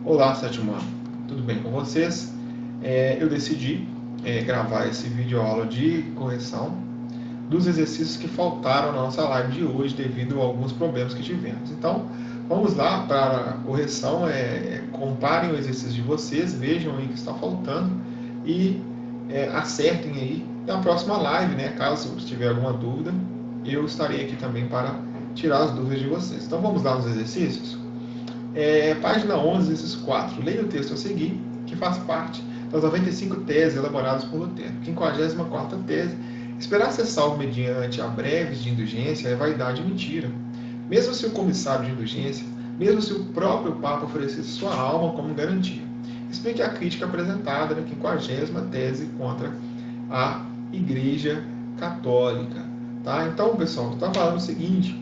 Olá, sétimo ano, tudo bem com vocês? Eu decidi gravar esse vídeo aula de correção dos exercícios que faltaram na nossa live de hoje devido a alguns problemas que tivemos. Então, vamos lá para a correção, comparem o exercício de vocês, vejam aí o que está faltando e acertem aí na próxima live, né? Caso tiver alguma dúvida, eu estarei aqui também para tirar as dúvidas de vocês. Então, vamos lá nos exercícios? Página 11, exercício 4. Leia o texto a seguir, que faz parte das 95 teses elaboradas por Lutero. 54ª tese. Esperar ser salvo mediante a breves de indulgência é vaidade e mentira. Mesmo se o comissário de indulgência, mesmo se o próprio Papa oferecesse sua alma como garantia. Explique a crítica apresentada na 50ª tese contra a Igreja Católica. Tá? Então, pessoal, está falando o seguinte,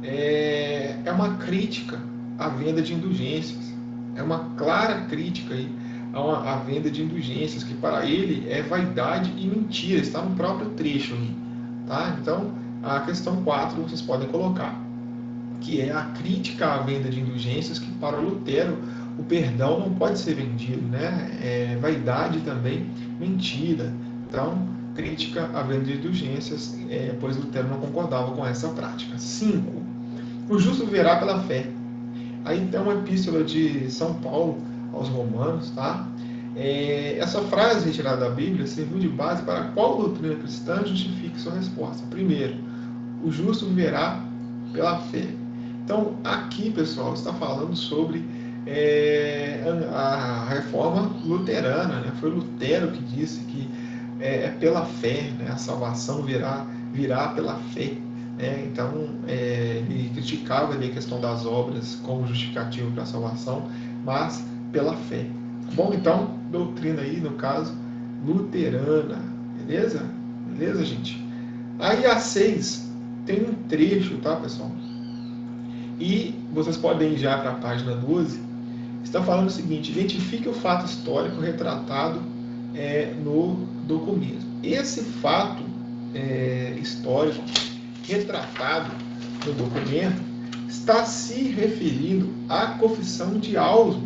é uma crítica à venda de indulgências. É uma clara crítica aí à venda de indulgências, que para ele é vaidade e mentira, está no próprio trecho aí. Tá? Então, a questão 4 vocês podem colocar, que é a crítica à venda de indulgências, que para Lutero o perdão não pode ser vendido, né? Vaidade também, mentira. Então, crítica à venda de indulgências, pois Lutero não concordava com essa prática. 5. O justo viverá pela fé. Aí tem uma epístola de São Paulo aos Romanos, tá? Essa frase retirada da Bíblia serviu de base para qual doutrina cristã justifique sua resposta. Primeiro, o justo viverá pela fé. Então, aqui, pessoal, está falando sobre a reforma luterana, né? Foi Lutero que disse que é pela fé, né? A salvação virá pela fé. Então, ele criticava ali a questão das obras como justificativo para a salvação, mas pela fé. Bom, então, doutrina aí, no caso, luterana. Beleza? Beleza, gente? Aí a 6 tem um trecho, tá, pessoal? E vocês podem ir já para a página 12. Está falando o seguinte: identifique o fato histórico retratado no documento. Esse fato histórico retratado no documento está se referindo à Confissão de Augsburg.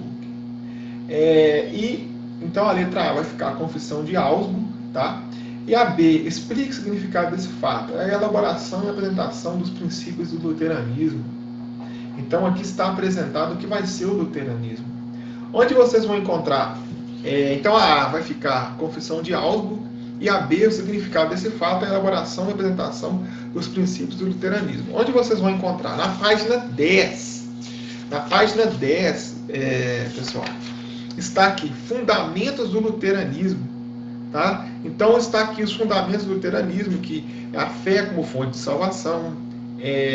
Então a letra A vai ficar a Confissão de Augsburg, tá? E a B, explique o significado desse fato. É a elaboração e apresentação dos princípios do luteranismo. Então aqui está apresentado o que vai ser o luteranismo. Onde vocês vão encontrar? Então a A vai ficar Confissão de Augsburg, e a B, o significado desse fato, é a elaboração e apresentação dos princípios do luteranismo. Onde vocês vão encontrar? Na página 10. Na página 10, pessoal, está aqui, Fundamentos do Luteranismo. Tá? Então está aqui os fundamentos do luteranismo, que é a fé como fonte de salvação,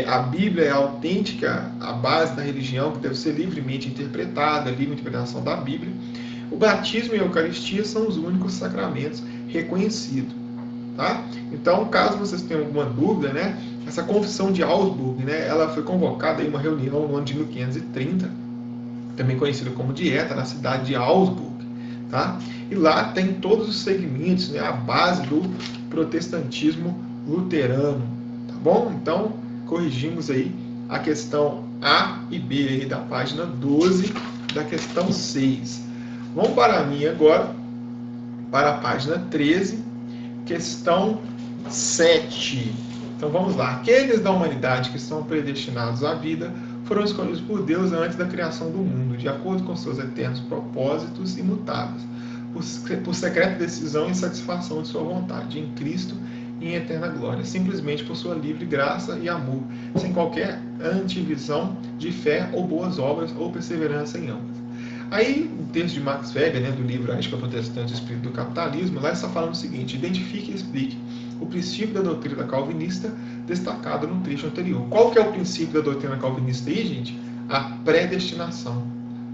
a Bíblia é autêntica, a base da religião, que deve ser livremente interpretada, livre interpretação da Bíblia. O batismo e a Eucaristia são os únicos sacramentos reconhecidos. Tá? Então, caso vocês tenham alguma dúvida, né, essa Confissão de Augsburg, né, ela foi convocada em uma reunião no ano de 1530, também conhecida como Dieta, na cidade de Augsburg. Tá? E lá tem todos os segmentos, né, a base do protestantismo luterano. Tá bom? Então, corrigimos aí a questão A e B aí da página 12 da questão 6. Vamos para mim agora, para a página 13, questão 7. Então vamos lá. Aqueles da humanidade que são predestinados à vida foram escolhidos por Deus antes da criação do mundo, de acordo com seus eternos propósitos imutáveis, por secreta decisão e satisfação de sua vontade, em Cristo e em eterna glória, simplesmente por sua livre graça e amor, sem qualquer antivisão de fé ou boas obras ou perseverança em ambas. Aí, o texto de Max Weber, né, do livro A Ética Protestante e o Espírito do Capitalismo, lá está falando o seguinte: identifique e explique o princípio da doutrina calvinista destacado no trecho anterior. Qual que é o princípio da doutrina calvinista aí, gente? A predestinação.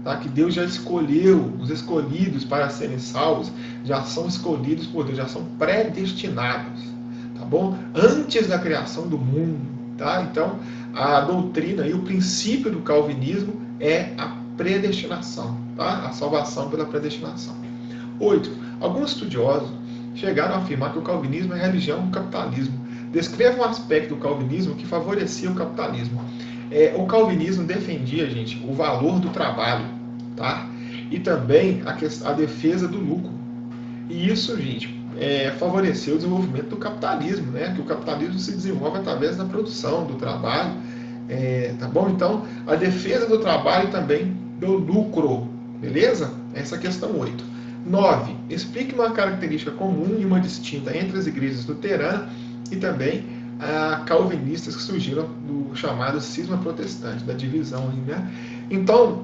Tá? Que Deus já escolheu, os escolhidos para serem salvos, já são escolhidos por Deus, já são predestinados. Tá bom? Antes da criação do mundo. Tá? Então, a doutrina e o princípio do calvinismo é a predestinação, tá? A salvação pela predestinação. 8. Alguns estudiosos chegaram a afirmar que o calvinismo é a religião do capitalismo. Descreva um aspecto do calvinismo que favorecia o capitalismo. O calvinismo defendia, gente, o valor do trabalho, tá? e também a defesa do lucro. E isso, gente, favoreceu o desenvolvimento do capitalismo, né? Que o capitalismo se desenvolve através da produção, do trabalho, tá bom? Então, a defesa do trabalho e também do lucro, beleza? Essa é a questão 8. 9. Explique uma característica comum e uma distinta entre as igrejas luteranas e também calvinistas que surgiram do chamado cisma protestante, da divisão. Né? Então,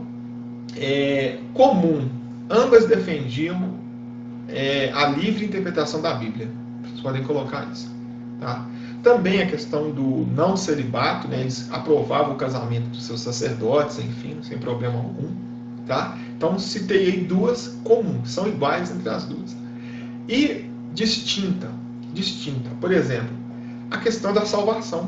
comum, ambas defendiam a livre interpretação da Bíblia. Vocês podem colocar isso. Tá? Também a questão do não celibato, né? Eles aprovavam o casamento dos seus sacerdotes, enfim, sem problema algum. Tá? Então, citei aí duas comuns, são iguais entre as duas. E distinta, por exemplo, a questão da salvação.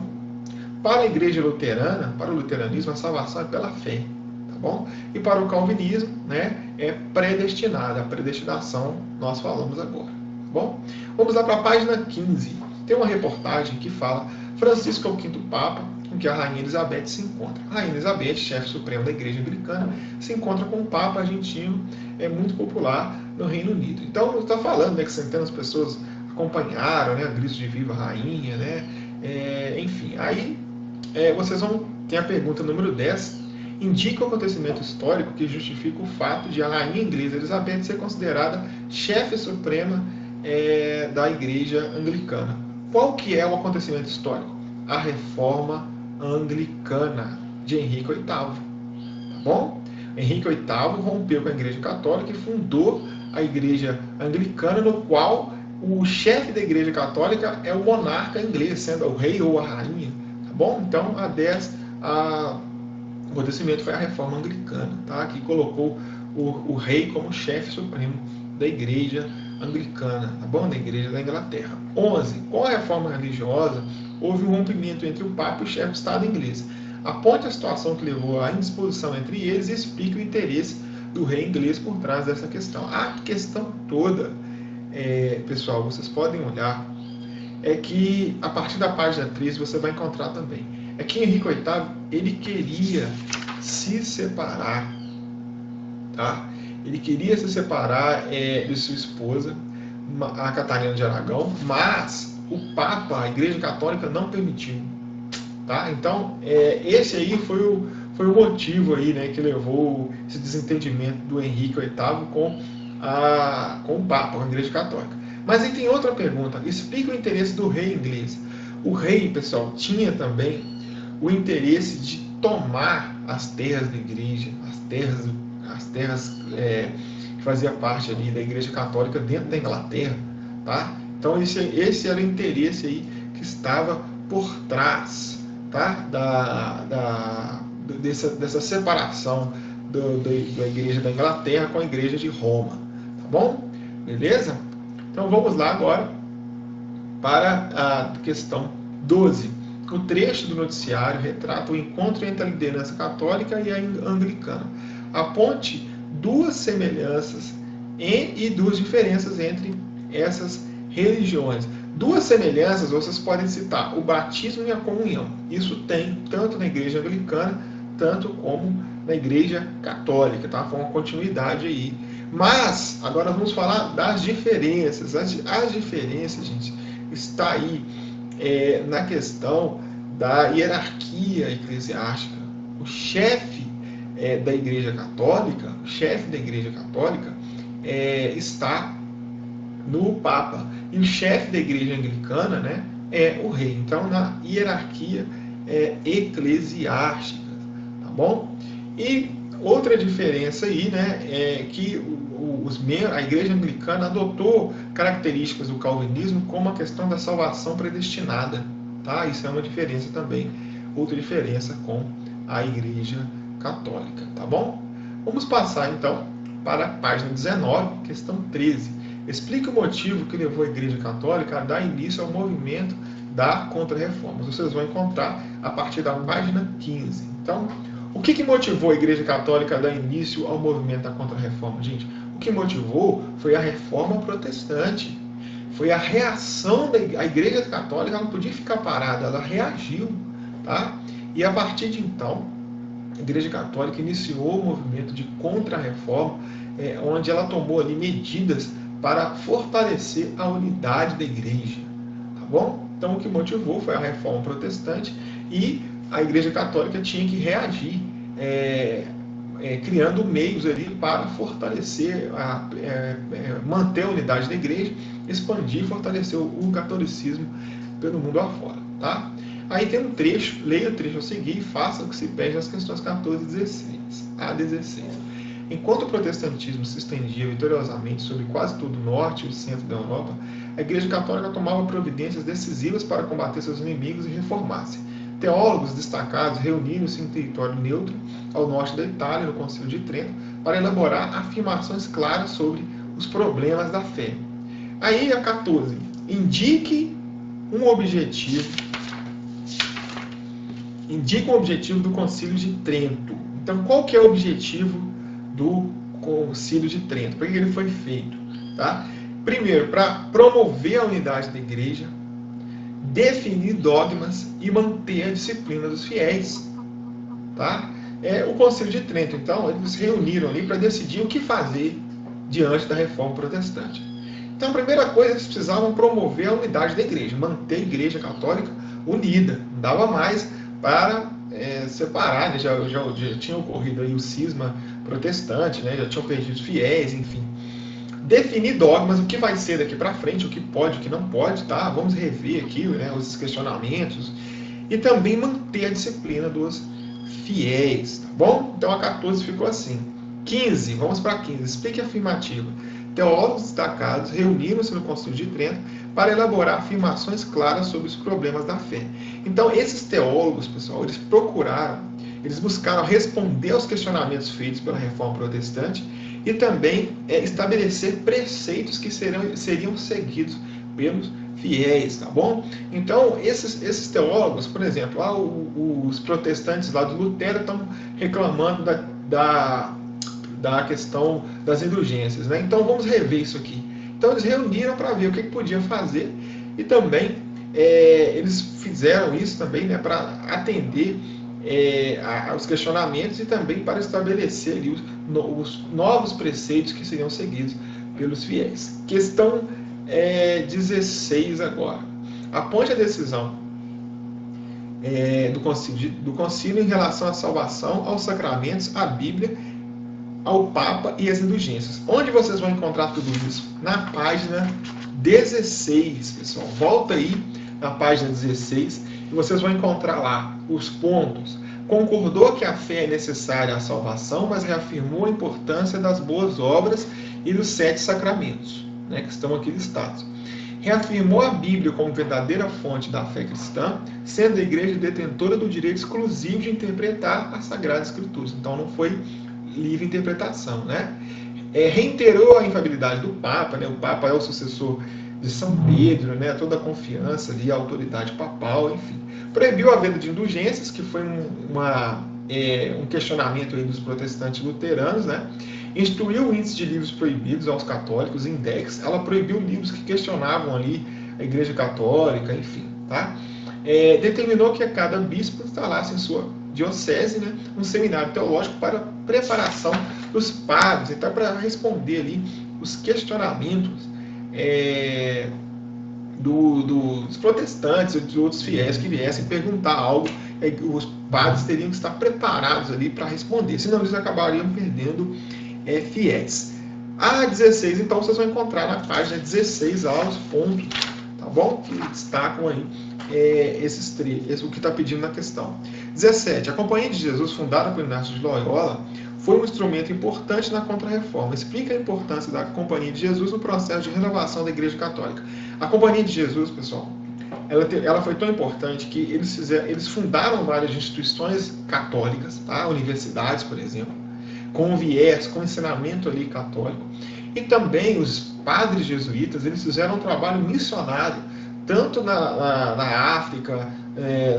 Para a igreja luterana, para o luteranismo, a salvação é pela fé. Tá bom? E para o calvinismo, né, é predestinada. A predestinação nós falamos agora. Tá bom? Vamos lá para a página 15. Tem uma reportagem que fala Francisco é o quinto Papa, com que a Rainha Elizabeth se encontra. A Rainha Elizabeth, chefe supremo da Igreja Anglicana, se encontra com o Papa argentino, muito popular no Reino Unido. Então, está falando, né, que centenas de pessoas acompanharam, né, gritos de viva rainha, né, enfim. Aí, vocês vão ter a pergunta número 10. Indica o acontecimento histórico que justifica o fato de a Rainha Inglesa Elizabeth ser considerada chefe suprema da Igreja Anglicana. Qual que é o acontecimento histórico? A Reforma Anglicana de Henrique VIII. Tá bom? Henrique VIII rompeu com a Igreja Católica e fundou a Igreja Anglicana, no qual o chefe da Igreja Católica é o monarca inglês, sendo o rei ou a rainha. Tá bom? Então, o acontecimento foi a Reforma Anglicana, tá? Que colocou o rei como chefe supremo da Igreja Anglicana, tá bom? Da Igreja da Inglaterra. 11. Com a reforma religiosa, houve um rompimento entre o Papa e o chefe de Estado inglês. Aponte a situação que levou à indisposição entre eles e explique o interesse do rei inglês por trás dessa questão. A questão toda, pessoal, vocês podem olhar, é que a partir da página 13 você vai encontrar também. É que Henrique VIII, ele queria se separar, tá? Ele queria se separar de sua esposa, a Catarina de Aragão, mas o Papa, a Igreja Católica, não permitiu. Tá? Então, esse aí foi o motivo aí, né, que levou esse desentendimento do Henrique VIII com o Papa, com a Igreja Católica. Mas aí tem outra pergunta. Explica o interesse do rei inglês. O rei, pessoal, tinha também o interesse de tomar as terras da igreja, as terras que fazia parte ali da Igreja Católica dentro da Inglaterra, tá? Então esse era o interesse aí que estava por trás, tá? Dessa separação da Igreja da Inglaterra com a Igreja de Roma, tá bom? Beleza? Então vamos lá agora para a questão 12. O trecho do noticiário retrata o encontro entre a liderança católica e a anglicana. Aponte duas semelhanças e duas diferenças entre essas religiões. Duas semelhanças vocês podem citar: o batismo e a comunhão. Isso tem tanto na igreja anglicana, tanto como na igreja católica, tá? Foi uma continuidade aí. Mas, agora vamos falar das diferenças. As diferenças, gente, está aí na questão da hierarquia eclesiástica. O chefe da Igreja Católica, está no Papa, e o chefe da Igreja Anglicana, né, é o rei. Então, na hierarquia eclesiástica, tá bom? E outra diferença aí, né, é que a Igreja Anglicana adotou características do calvinismo como a questão da salvação predestinada, tá? Isso é uma diferença também, outra diferença com a Igreja Católica, tá bom? Vamos passar então para a página 19, questão 13. Explique o motivo que levou a Igreja Católica a dar início ao movimento da Contra-Reforma. Vocês vão encontrar a partir da página 15. Então, o que motivou a Igreja Católica a dar início ao movimento da Contra-Reforma, gente? O que motivou foi a Reforma Protestante. Foi a reação da Igreja Católica. Ela não podia ficar parada, ela reagiu, tá? E a partir de então, a Igreja Católica iniciou o movimento de Contra-Reforma onde ela tomou ali medidas para fortalecer a unidade da igreja, tá bom? Então o que motivou foi a reforma protestante e a Igreja Católica tinha que reagir, criando meios ali para fortalecer, manter a unidade da igreja, expandir e fortalecer o catolicismo pelo mundo afora, tá? Aí tem um trecho, leia o trecho a seguir e faça o que se pede nas questões 14 e 16, a 16. Enquanto o protestantismo se estendia vitoriosamente sobre quase todo o norte e o centro da Europa, a Igreja Católica tomava providências decisivas para combater seus inimigos e reformar-se. Teólogos destacados reuniram-se em território neutro, ao norte da Itália, no Concílio de Trento, para elaborar afirmações claras sobre os problemas da fé. Aí a 14. Indique um objetivo do Concílio de Trento. Então, qual que é o objetivo do Concílio de Trento? Por que ele foi feito? Tá? Primeiro, para promover a unidade da igreja, definir dogmas e manter a disciplina dos fiéis. Tá? O Concílio de Trento, então, eles se reuniram ali para decidir o que fazer diante da reforma protestante. Então, a primeira coisa, eles precisavam promover a unidade da igreja, manter a igreja católica unida. Não dava mais para separar, né? já tinha ocorrido aí o cisma protestante, né? Já tinham perdido os fiéis, enfim. Definir dogmas, o que vai ser daqui para frente, o que pode, o que não pode, tá? Vamos rever aqui, né, os questionamentos. E também manter a disciplina dos fiéis, tá bom? Então a 14 ficou assim. 15, vamos para 15. Explique a afirmativa. Teólogos destacados reuniram-se no Concílio de Trento para elaborar afirmações claras sobre os problemas da fé. Então, esses teólogos, pessoal, eles buscaram responder aos questionamentos feitos pela Reforma Protestante e também estabelecer preceitos que seriam seguidos pelos fiéis, tá bom? Então, esses teólogos, por exemplo, os protestantes lá do Lutero estão reclamando da questão das indulgências, né? Então vamos rever isso aqui. Então eles reuniram para ver o que podiam fazer e também eles fizeram isso também, né, para atender aos questionamentos e também para estabelecer ali os novos preceitos que seriam seguidos pelos fiéis. Questão 16 agora. Aponte a decisão do concílio em relação à salvação, aos sacramentos, à Bíblia, ao Papa e às indulgências. Onde vocês vão encontrar tudo isso? Na página 16, pessoal. Volta aí na página 16 e vocês vão encontrar lá os pontos. Concordou que a fé é necessária à salvação, mas reafirmou a importância das boas obras e dos 7 sacramentos, né, que estão aqui listados. Reafirmou a Bíblia como verdadeira fonte da fé cristã, sendo a igreja detentora do direito exclusivo de interpretar as Sagradas Escrituras. Então não foi livre interpretação, né? Reiterou a infalibilidade do Papa, né? O Papa é o sucessor de São Pedro, né? Toda a confiança ali, a autoridade papal, enfim. Proibiu a venda de indulgências, que foi um questionamento aí dos protestantes luteranos, né? Instituiu o índice de livros proibidos aos católicos, index. Ela proibiu livros que questionavam ali a Igreja Católica, enfim, tá? Determinou que cada bispo instalasse em sua diocese, né, um seminário teológico para preparação dos padres, então para responder ali os questionamentos dos protestantes ou de outros fiéis que viessem perguntar algo, os padres teriam que estar preparados ali para responder, senão eles acabariam perdendo fiéis. A 16, então, vocês vão encontrar na página 16 lá os pontos, tá bom? Que destacam aí o que está pedindo na questão. 17. A Companhia de Jesus, fundada por Inácio de Loyola, foi um instrumento importante na Contra-Reforma. Explica a importância da Companhia de Jesus no processo de renovação da Igreja Católica. A Companhia de Jesus, pessoal, ela foi tão importante que eles fundaram várias instituições católicas, tá? Universidades, por exemplo, com viés, com ensinamento ali católico. E também os padres jesuítas, eles fizeram um trabalho missionário, tanto na África,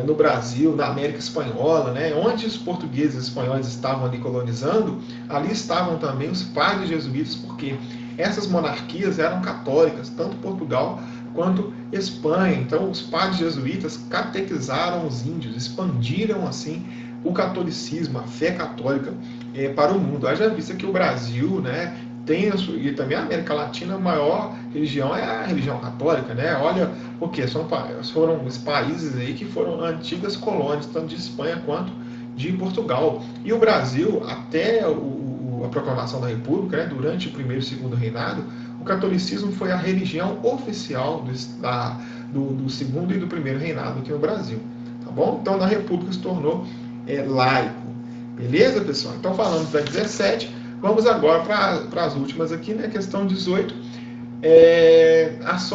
no Brasil, na América Espanhola, né, onde os portugueses e espanhóis estavam ali colonizando, ali estavam também os padres jesuítas, porque essas monarquias eram católicas, tanto Portugal quanto Espanha. Então, os padres jesuítas catequizaram os índios, expandiram assim o catolicismo, a fé católica para o mundo. Haja vista que o Brasil, né, e também a América Latina, a maior religião é a religião católica, né? Olha, porque foram os países aí que foram antigas colônias, tanto de Espanha quanto de Portugal. E o Brasil, até a proclamação da República, né, durante o primeiro e segundo reinado, o catolicismo foi a religião oficial do segundo e do primeiro reinado aqui no Brasil. Tá bom? Então, na República se tornou laico. Beleza, pessoal? Então, falamos da 17, vamos agora para as últimas aqui, né? Questão 18. As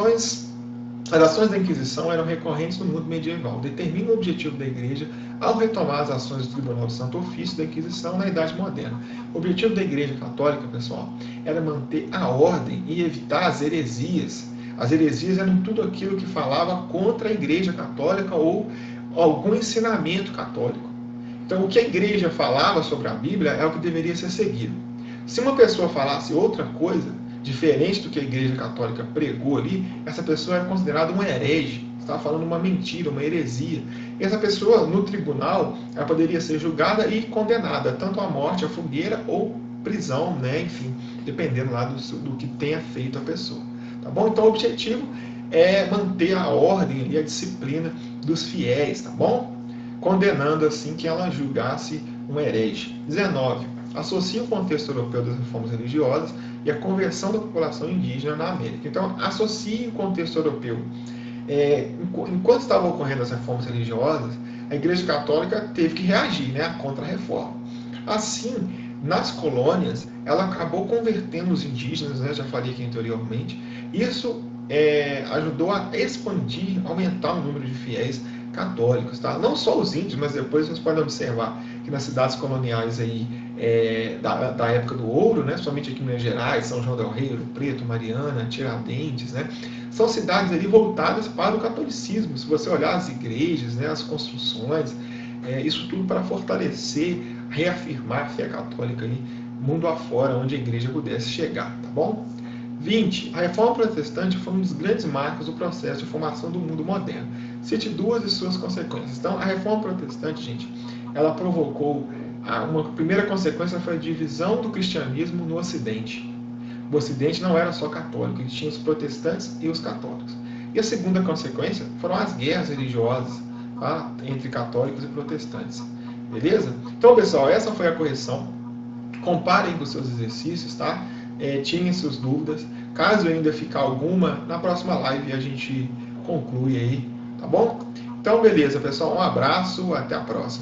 ações da Inquisição eram recorrentes no mundo medieval. Determina o objetivo da Igreja ao retomar as ações do Tribunal do Santo Ofício da Inquisição na Idade Moderna. O objetivo da Igreja Católica, pessoal, era manter a ordem e evitar as heresias. As heresias eram tudo aquilo que falava contra a Igreja Católica ou algum ensinamento católico. Então, o que a Igreja falava sobre a Bíblia é o que deveria ser seguido. Se uma pessoa falasse outra coisa, diferente do que a Igreja Católica pregou ali, essa pessoa era considerada um herege, estava falando uma mentira, uma heresia. E essa pessoa, no tribunal, ela poderia ser julgada e condenada, tanto à morte, à fogueira ou prisão, né? Enfim, dependendo lá do que tenha feito a pessoa. Tá bom? Então, o objetivo é manter a ordem e a disciplina dos fiéis, tá bom? Condenando assim que ela julgasse um herege. 19. Associa o contexto europeu das reformas religiosas e a conversão da população indígena na América. Então, associe o contexto europeu. Enquanto estavam ocorrendo as reformas religiosas, a Igreja Católica teve que reagir, né, à contra-reforma. Assim, nas colônias, ela acabou convertendo os indígenas, né, já falei aqui anteriormente. Isso ajudou a expandir, aumentar o número de fiéis católicos, tá? Não só os índios, mas depois vocês podem observar que nas cidades coloniais aí, da época do ouro, né, somente aqui em Minas Gerais, São João del Rei, Ouro Preto, Mariana, Tiradentes, né, são cidades ali voltadas para o catolicismo. Se você olhar as igrejas, né, as construções, isso tudo para fortalecer, reafirmar a fé católica aí, mundo afora, onde a igreja pudesse chegar, tá bom? 20. A Reforma Protestante foi um dos grandes marcos do processo de formação do mundo moderno. Cite duas de suas consequências. Então, a Reforma Protestante, gente, ela provocou, uma primeira consequência foi a divisão do cristianismo no Ocidente. O Ocidente não era só católico, ele tinha os protestantes e os católicos. E a segunda consequência foram as guerras religiosas, tá, entre católicos e protestantes. Beleza? Então, pessoal, essa foi a correção. Comparem com os seus exercícios, tá? Tirem suas dúvidas. Caso ainda ficar alguma, na próxima live a gente conclui aí, tá bom? Então, beleza, pessoal. Um abraço, até a próxima.